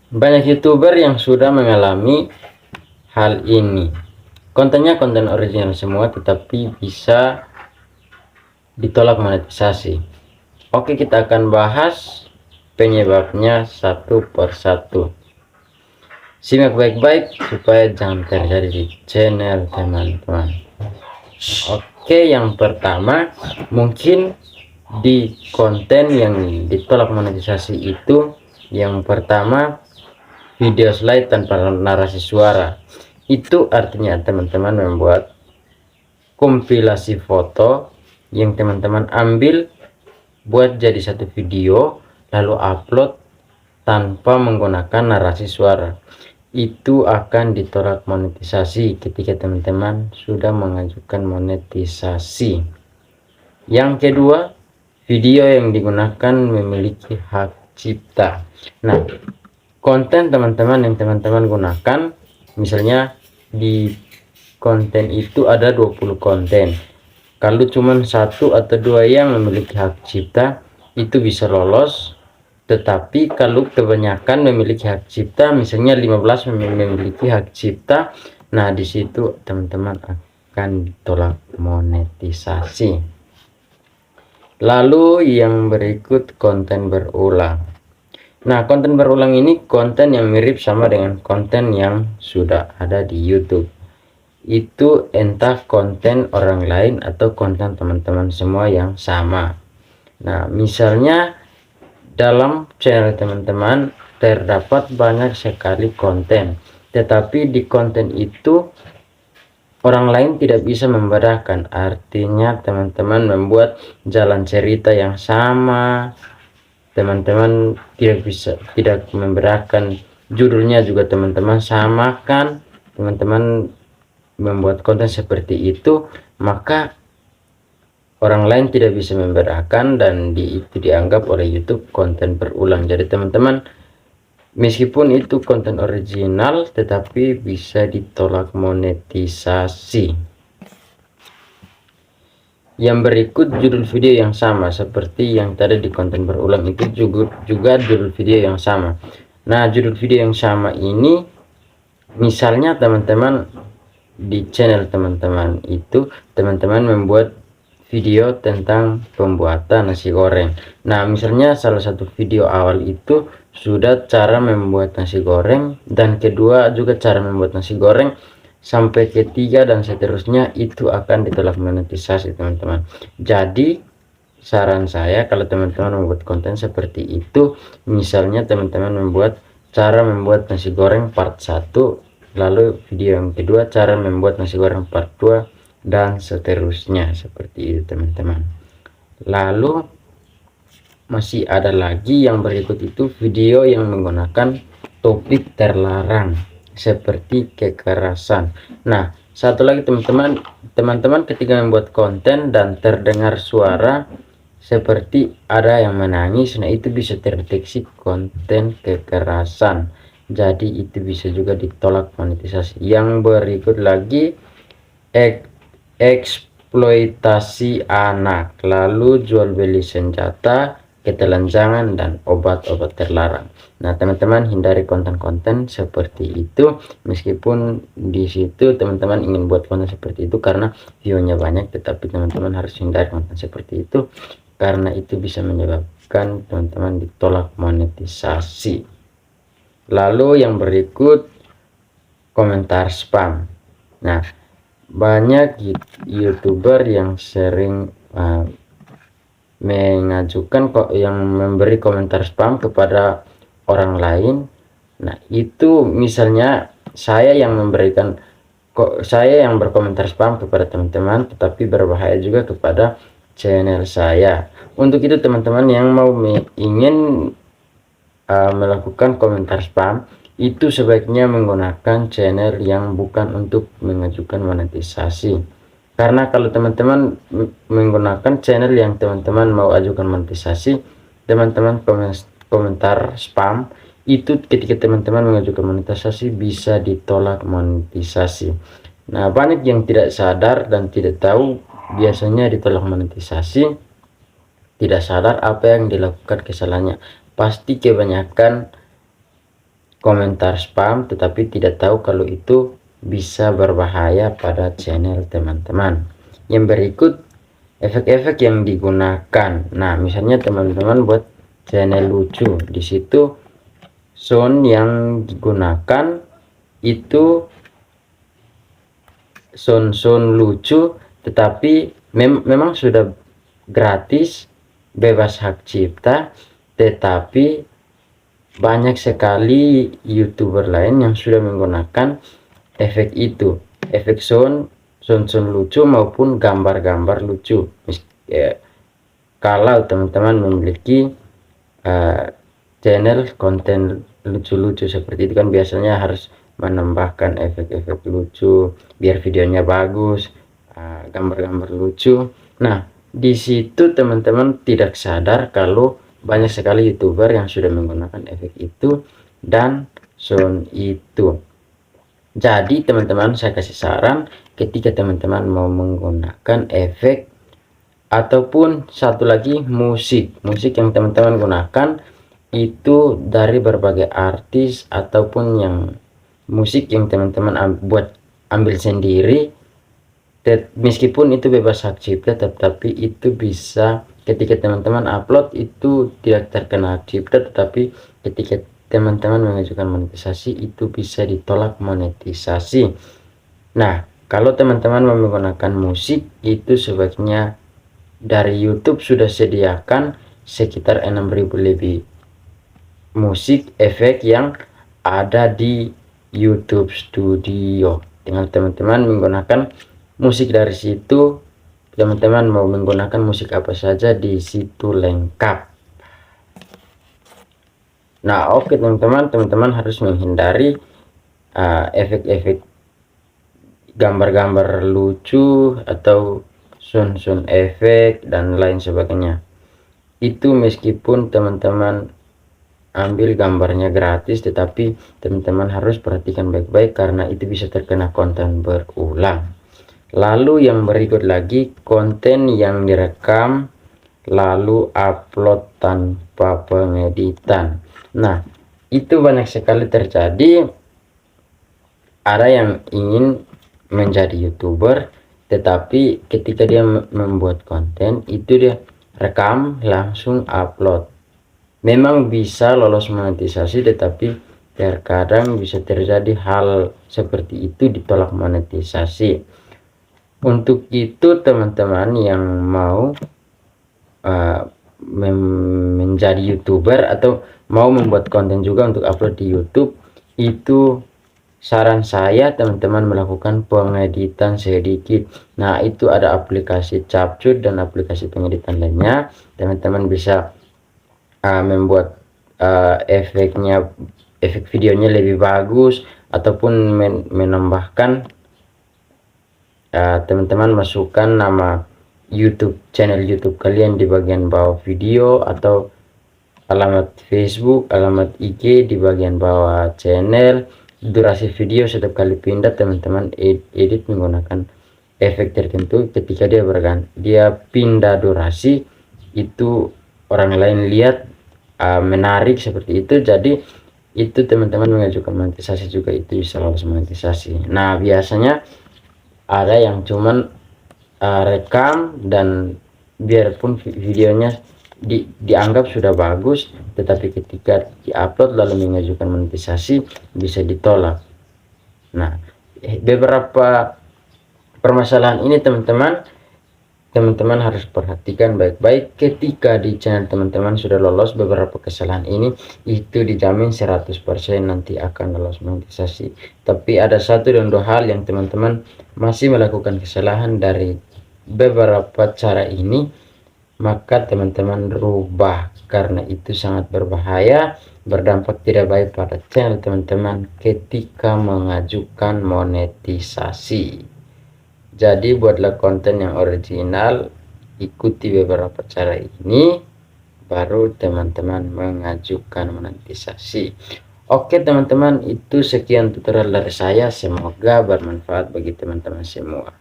Banyak YouTuber yang sudah mengalami hal ini. Kontennya konten original semua, tetapi bisa ditolak monetisasi. Oke, kita akan bahas penyebabnya satu persatu. Simak baik-baik supaya jangan terjadi di channel teman-teman. Oke, yang pertama, mungkin di konten yang ditolak monetisasi itu, yang pertama, video slide tanpa narasi suara. Itu artinya teman-teman membuat kompilasi foto yang teman-teman ambil, buat jadi satu video, lalu upload tanpa menggunakan narasi suara. Itu akan ditolak monetisasi ketika teman-teman sudah mengajukan monetisasi. Yang kedua, video yang digunakan memiliki hak cipta. Nah, konten teman-teman yang teman-teman gunakan, misalnya di konten itu ada 20 konten, kalau cuma satu atau dua yang memiliki hak cipta, itu bisa lolos. Tetapi kalau kebanyakan memiliki hak cipta, misalnya 15 memiliki hak cipta, nah di situ teman-teman akan ditolak monetisasi. Lalu yang berikut, konten berulang. Nah, konten berulang ini konten yang mirip sama dengan konten yang sudah ada di YouTube. Itu entah konten orang lain atau konten teman-teman semua yang sama. Nah, misalnya dalam channel teman-teman terdapat banyak sekali konten, tetapi di konten itu orang lain tidak bisa membedakan. Artinya teman-teman membuat jalan cerita yang sama, teman-teman tidak membedakan judulnya juga teman-teman samakan, teman-teman membuat konten seperti itu, maka orang lain tidak bisa membedakan dan itu dianggap oleh YouTube konten berulang. Jadi teman-teman, meskipun itu konten original tetapi bisa ditolak monetisasi. Yang berikut, judul video yang sama seperti yang tadi di konten berulang, itu juga judul video yang sama. Nah, judul video yang sama ini, misalnya teman-teman di channel teman-teman itu teman-teman membuat video tentang pembuatan nasi goreng. Nah, misalnya salah satu video awal itu sudah cara membuat nasi goreng, dan kedua juga cara membuat nasi goreng, sampai ketiga dan seterusnya, itu akan ditolak monetisasi teman-teman. Jadi saran saya, kalau teman-teman membuat konten seperti itu, misalnya teman-teman membuat cara membuat nasi goreng part 1, lalu video yang kedua cara membuat nasi goreng part 2, dan seterusnya, seperti itu teman-teman. Lalu masih ada lagi yang berikut, itu video yang menggunakan topik terlarang seperti kekerasan. Nah, satu lagi teman-teman ketika membuat konten dan terdengar suara seperti ada yang menangis, nah itu bisa terdeteksi konten kekerasan, jadi itu bisa juga ditolak monetisasi. Yang berikut lagi, eksploitasi anak, lalu jual beli senjata, ketelanjangan, dan obat-obat terlarang. Nah, teman-teman hindari konten-konten seperti itu. Meskipun di situ teman-teman ingin buat konten seperti itu karena view-nya banyak, tetapi teman-teman harus hindari konten seperti itu karena itu bisa menyebabkan teman-teman ditolak monetisasi. Lalu yang berikut, komentar spam. Nah, banyak YouTuber yang sering mengajukan yang memberi komentar spam kepada orang lain. Nah, itu misalnya saya yang berkomentar spam kepada teman-teman, tetapi berbahaya juga kepada channel saya. Untuk itu teman-teman yang mau ingin melakukan komentar spam, itu sebaiknya menggunakan channel yang bukan untuk mengajukan monetisasi. Karena kalau teman-teman menggunakan channel yang teman-teman mau ajukan monetisasi, teman-teman komentar spam, itu ketika teman-teman mengajukan monetisasi bisa ditolak monetisasi. Nah, banyak yang tidak sadar dan tidak tahu biasanya ditolak monetisasi, tidak sadar apa yang dilakukan kesalahannya. Pasti kebanyakan komentar spam tetapi tidak tahu kalau itu bisa berbahaya pada channel teman-teman. Yang berikut efek-efek yang digunakan. Nah, misalnya teman-teman buat channel lucu, di situ sound yang digunakan itu sound lucu, tetapi memang sudah gratis, bebas hak cipta, tetapi banyak sekali YouTuber lain yang sudah menggunakan efek itu, efek sound lucu maupun gambar-gambar lucu. Kalau teman-teman memiliki channel konten lucu-lucu seperti itu, kan biasanya harus menambahkan efek-efek lucu biar videonya bagus, gambar-gambar lucu. Nah, di situ teman-teman tidak sadar kalau banyak sekali YouTuber yang sudah menggunakan efek itu dan sound itu. Jadi teman-teman, saya kasih saran ketika teman-teman mau menggunakan efek ataupun satu lagi musik yang teman-teman gunakan itu dari berbagai artis ataupun yang musik yang teman-teman ambil sendiri, meskipun itu bebas hak cipta, tetapi itu bisa ketika teman-teman upload itu tidak terkena hak cipta, tetapi ketika teman-teman mengajukan monetisasi itu bisa ditolak monetisasi. Nah, kalau teman-teman menggunakan musik itu sebaiknya dari YouTube sudah sediakan sekitar 6.000 lebih musik efek yang ada di YouTube Studio. Tinggal teman-teman menggunakan musik dari situ. Teman-teman mau menggunakan musik apa saja di situ lengkap. Nah, oke teman-teman harus menghindari efek-efek gambar-gambar lucu atau sound efek dan lain sebagainya. Itu meskipun teman-teman ambil gambarnya gratis, tetapi teman-teman harus perhatikan baik-baik karena itu bisa terkena konten berulang. Lalu yang berikut lagi, konten yang direkam lalu upload tanpa pengeditan. Nah, itu banyak sekali terjadi. Ada yang ingin menjadi YouTuber, tetapi ketika dia membuat konten itu dia rekam langsung upload. Memang bisa lolos monetisasi, tetapi terkadang bisa terjadi hal seperti itu, ditolak monetisasi. Untuk itu teman-teman yang mau menjadi YouTuber atau mau membuat konten juga untuk upload di YouTube, itu saran saya teman-teman melakukan pengeditan sedikit. Nah, itu ada aplikasi Capcut dan aplikasi pengeditan lainnya. Teman-teman bisa membuat efek videonya lebih bagus ataupun menambahkan, teman-teman masukkan nama channel YouTube kalian di bagian bawah video atau alamat Facebook, alamat IG di bagian bawah channel, durasi video setiap kali pindah teman-teman edit menggunakan efek tertentu. Ketika dia pindah durasi itu orang lain lihat menarik seperti itu, jadi itu teman-teman mengajukan monetisasi juga itu bisa lolos monetisasi. Nah, biasanya ada yang cuman rekam dan biarpun videonya dianggap sudah bagus, tetapi ketika diupload lalu mengajukan monetisasi bisa ditolak. Nah, beberapa permasalahan ini teman-teman harus perhatikan baik-baik ketika di channel teman-teman sudah lolos beberapa kesalahan ini, itu dijamin 100% nanti akan lolos monetisasi. Tapi ada satu dan dua hal yang teman-teman masih melakukan kesalahan dari beberapa cara ini, maka teman-teman rubah karena itu sangat berbahaya, berdampak tidak baik pada channel teman-teman ketika mengajukan monetisasi. Jadi buatlah konten yang original, ikuti beberapa cara ini, baru teman-teman mengajukan monetisasi. Oke teman-teman, itu sekian tutorial dari saya, semoga bermanfaat bagi teman-teman semua.